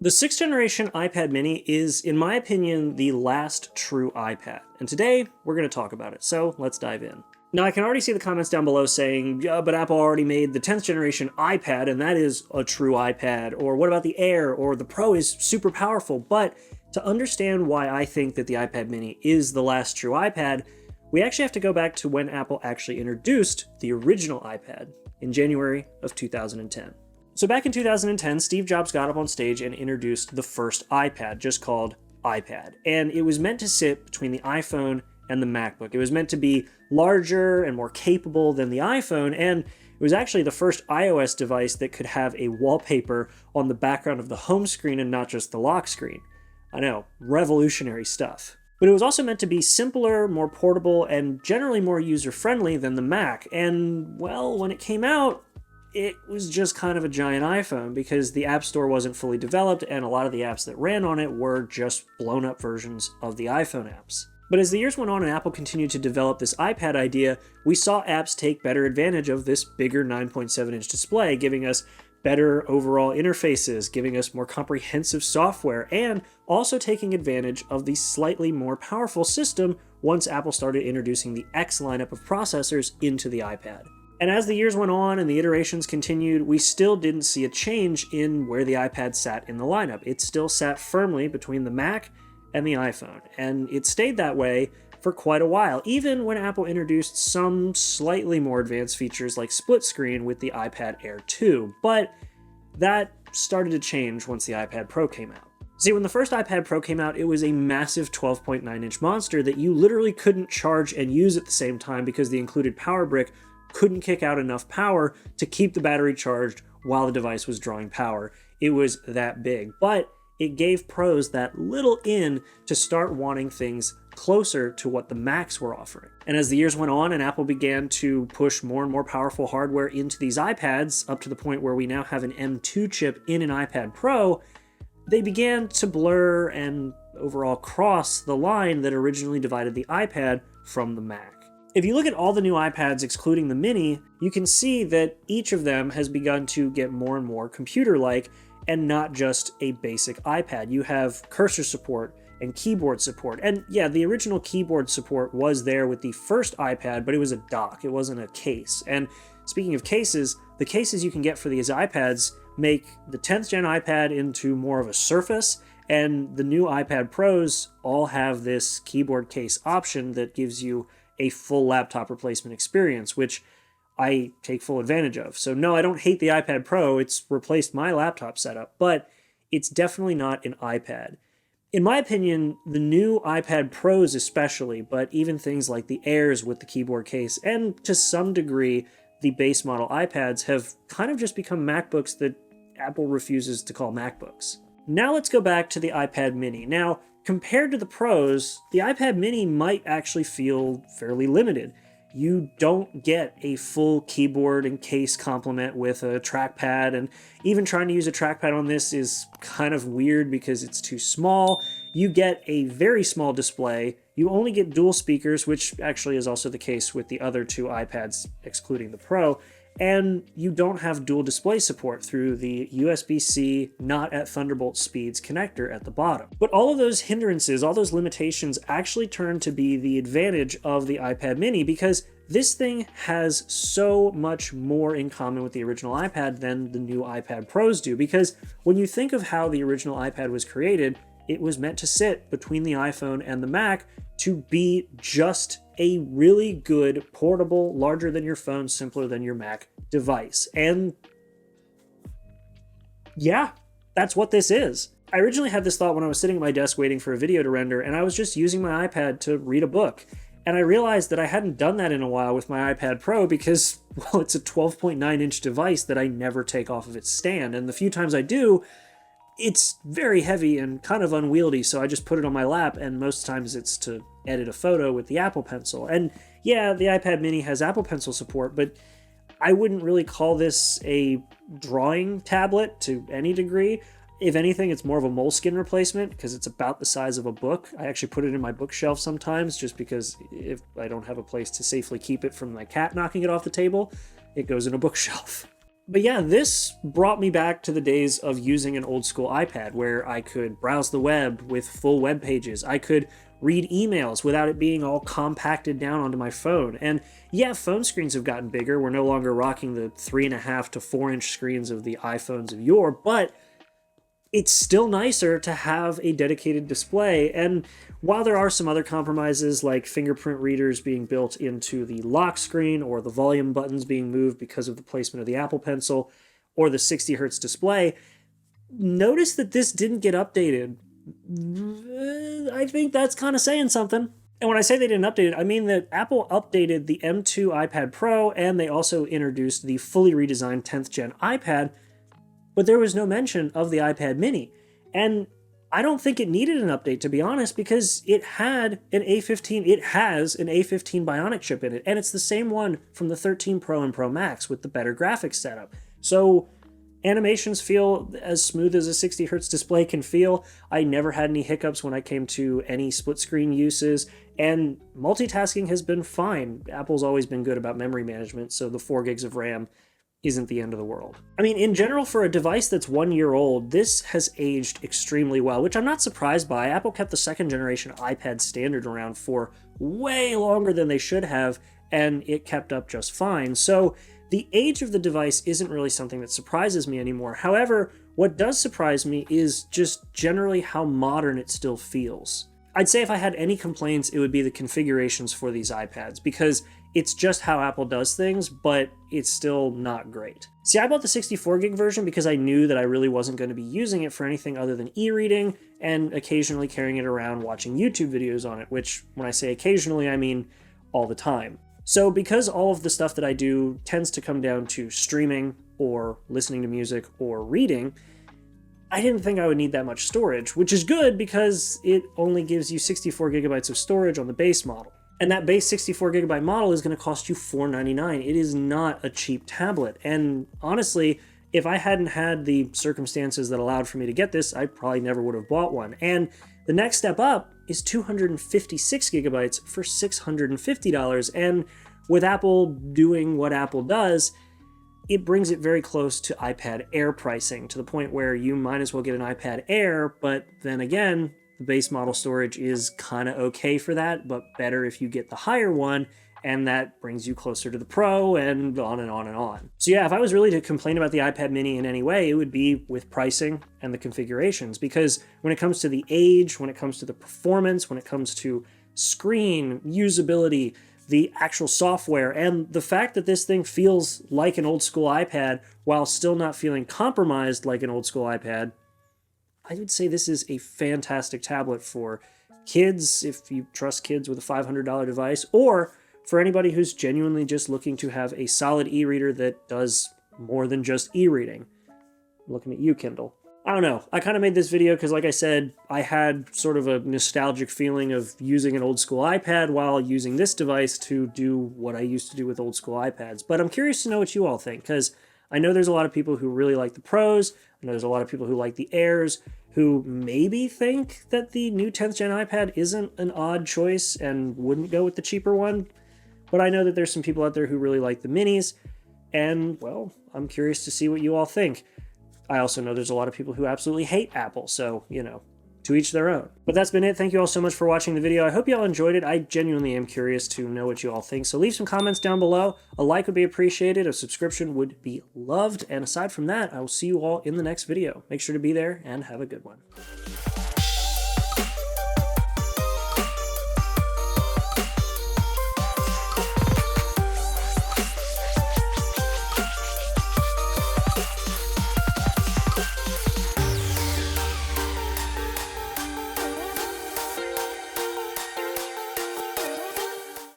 The 6th generation iPad mini is, in my opinion, the last true iPad, and today we're going to talk about it, so let's dive in. Now, I can already see the comments down below saying, yeah, but Apple already made the 10th generation iPad, and that is a true iPad, or what about the Air, or the Pro is super powerful. But to understand why I think that the iPad mini is the last true iPad, we actually have to go back to when Apple actually introduced the original iPad in January of 2010. So back in 2010, Steve Jobs got up on stage and introduced the first iPad, just called iPad. And it was meant to sit between the iPhone and the MacBook. It was meant to be larger and more capable than the iPhone, and it was actually the first iOS device that could have a wallpaper on the background of the home screen and not just the lock screen. I know, revolutionary stuff. But it was also meant to be simpler, more portable, and generally more user-friendly than the Mac. And, well, when it came out, it was just kind of a giant iPhone because the App Store wasn't fully developed and a lot of the apps that ran on it were just blown up versions of the iPhone apps. But as the years went on and Apple continued to develop this iPad idea, we saw apps take better advantage of this bigger 9.7-inch display, giving us better overall interfaces, giving us more comprehensive software, and also taking advantage of the slightly more powerful system once Apple started introducing the X lineup of processors into the iPad. And as the years went on and the iterations continued, we still didn't see a change in where the iPad sat in the lineup. It still sat firmly between the Mac and the iPhone, and it stayed that way for quite a while, even when Apple introduced some slightly more advanced features like split screen with the iPad Air 2, but that started to change once the iPad Pro came out. See, when the first iPad Pro came out, it was a massive 12.9-inch monster that you literally couldn't charge and use at the same time because the included power brick couldn't kick out enough power to keep the battery charged while the device was drawing power. It was that big, but it gave pros that little in to start wanting things closer to what the Macs were offering. And as the years went on and Apple began to push more and more powerful hardware into these iPads, up to the point where we now have an M2 chip in an iPad Pro, they began to blur and overall cross the line that originally divided the iPad from the Mac. If you look at all the new iPads, excluding the Mini, you can see that each of them has begun to get more and more computer-like and not just a basic iPad. You have cursor support and keyboard support. And yeah, the original keyboard support was there with the first iPad, but it was a dock, it wasn't a case. And speaking of cases, the cases you can get for these iPads make the 10th gen iPad into more of a Surface, and the new iPad Pros all have this keyboard case option that gives you a full laptop replacement experience, which I take full advantage of. So no, I don't hate the iPad Pro, it's replaced my laptop setup, but it's definitely not an iPad. In my opinion, the new iPad Pros especially, but even things like the Airs with the keyboard case, and to some degree, the base model iPads have kind of just become MacBooks that Apple refuses to call MacBooks. Now let's go back to the iPad mini. Now, compared to the Pros, the iPad mini might actually feel fairly limited. You don't get a full keyboard and case complement with a trackpad, and even trying to use a trackpad on this is kind of weird because it's too small. You get a very small display. You only get dual speakers, which actually is also the case with the other two iPads, excluding the Pro, and you don't have dual display support through the USB-C not at Thunderbolt speeds connector at the bottom. But all of those hindrances, all those limitations actually turn to be the advantage of the iPad mini because this thing has so much more in common with the original iPad than the new iPad Pros do, because when you think of how the original iPad was created, it was meant to sit between the iPhone and the Mac to be just a really good, portable, larger than your phone, simpler than your Mac device. And yeah, that's what this is. I originally had this thought when I was sitting at my desk waiting for a video to render, and I was just using my iPad to read a book. And I realized that I hadn't done that in a while with my iPad Pro because, well, it's a 12.9-inch device that I never take off of its stand. And the few times I do, it's very heavy and kind of unwieldy, so I just put it on my lap, and most times it's to edit a photo with the Apple Pencil. And yeah, the iPad mini has Apple Pencil support, but I wouldn't really call this a drawing tablet to any degree. If anything, it's more of a Moleskine replacement because it's about the size of a book. I actually put it in my bookshelf sometimes just because if I don't have a place to safely keep it from my cat knocking it off the table, it goes in a bookshelf. But yeah, this brought me back to the days of using an old school iPad where I could browse the web with full web pages. I could read emails without it being all compacted down onto my phone. And yeah, phone screens have gotten bigger. We're no longer rocking the 3.5 to 4-inch screens of the iPhones of yore, but it's still nicer to have a dedicated display. And while there are some other compromises like fingerprint readers being built into the lock screen or the volume buttons being moved because of the placement of the Apple Pencil or the 60 hertz display, notice that this didn't get updated. I think that's kind of saying something. And when I say they didn't update it, I mean that Apple updated the M2 iPad Pro and they also introduced the fully redesigned 10th gen iPad, but there was no mention of the iPad mini. And I don't think it needed an update, to be honest, because it has an A15 Bionic chip in it, and it's the same one from the 13 Pro and Pro Max with the better graphics setup. So animations feel as smooth as a 60 hertz display can feel. I never had any hiccups when I came to any split screen uses, and multitasking has been fine. Apple's always been good about memory management, so the 4 gigs of RAM isn't the end of the world. I mean, in general, for a device that's 1 year old, this has aged extremely well, which I'm not surprised by. Apple kept the 2nd generation iPad standard around for way longer than they should have, and it kept up just fine. So the age of the device isn't really something that surprises me anymore. However, what does surprise me is just generally how modern it still feels. I'd say if I had any complaints, it would be the configurations for these iPads, because it's just how Apple does things, but it's still not great. See, I bought the 64 gig version because I knew that I really wasn't going to be using it for anything other than e-reading and occasionally carrying it around watching YouTube videos on it, which when I say occasionally, I mean all the time. So because all of the stuff that I do tends to come down to streaming or listening to music or reading, I didn't think I would need that much storage, which is good because it only gives you 64 gigabytes of storage on the base model. And that base 64 gigabyte model is going to cost you $499. It is not a cheap tablet. And honestly, if I hadn't had the circumstances that allowed for me to get this, I probably never would have bought one. And the next step up is 256 gigabytes for $650. And with Apple doing what Apple does, it brings it very close to iPad Air pricing, to the point where you might as well get an iPad Air, but then again, the base model storage is kind of okay for that, but better if you get the higher one, and that brings you closer to the Pro, and on and on and on. So yeah, if I was really to complain about the iPad mini in any way, it would be with pricing and the configurations, because when it comes to the age, when it comes to the performance, when it comes to screen, usability, the actual software, and the fact that this thing feels like an old school iPad while still not feeling compromised like an old school iPad, I would say this is a fantastic tablet for kids, if you trust kids with a $500 device, or for anybody who's genuinely just looking to have a solid e-reader that does more than just e-reading. I'm looking at you, Kindle. I don't know. I kind of made this video because, like I said, I had sort of a nostalgic feeling of using an old school iPad while using this device to do what I used to do with old school iPads. But I'm curious to know what you all think, because I know there's a lot of people who really like the Pros. I know there's a lot of people who like the Airs, who maybe think that the new 10th gen iPad isn't an odd choice and wouldn't go with the cheaper one. But I know that there's some people out there who really like the minis, and, well, I'm curious to see what you all think. I also know there's a lot of people who absolutely hate Apple, so, you know, to each their own. But that's been it. Thank you all so much for watching the video. I hope you all enjoyed it. I genuinely am curious to know what you all think, so leave some comments down below. A like would be appreciated. A subscription would be loved. And aside from that, I will see you all in the next video. Make sure to be there and have a good one.